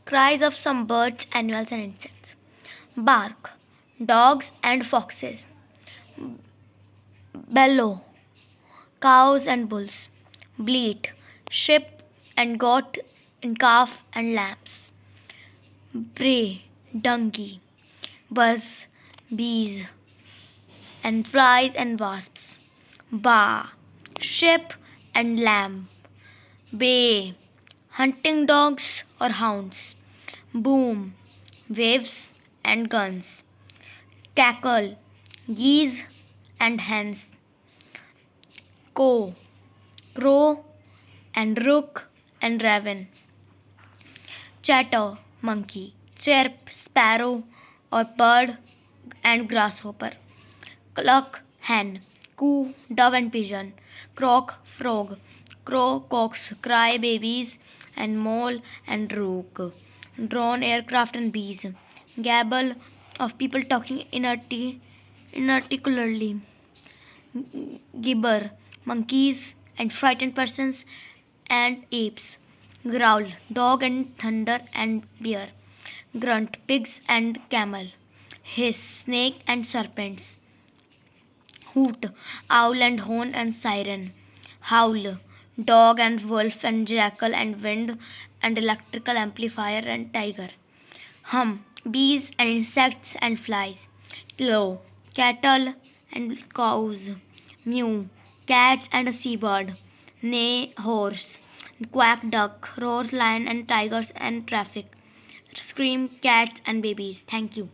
Cries of some birds, animals, and insects. Bark. Dogs and foxes. Bellow. Cows and bulls. Bleat. Sheep and goat and calf and lambs. Bray. Donkey. Buzz. Bees and flies and wasps. Ba. Sheep and lamb. Bay. Hunting dogs or hounds. Boom. Waves and guns. Cackle. Geese and hens. Co. Crow and rook and raven. Chatter. Monkey. Chirp. Sparrow or bird and grasshopper. Cluck, hen. Coo, dove and pigeon. Croak, frog. Crow, cocks, cry, babies, and mole and rook. Drone, aircraft and bees. Gabble of people talking inarticulately. Gibber, monkeys and frightened persons and apes. Growl, dog and thunder and bear. Grunt, pigs and camel. Hiss, snake and serpents. Hoot, owl and horn and siren. Howl, dog and wolf and jackal and wind and electrical amplifier and tiger. Hum, bees and insects and flies. Low, cattle and cows. Mew, cats and a seabird. Neigh, horse. Quack, duck. Roar, lion and tigers and traffic. Scream, cats and babies. Thank you.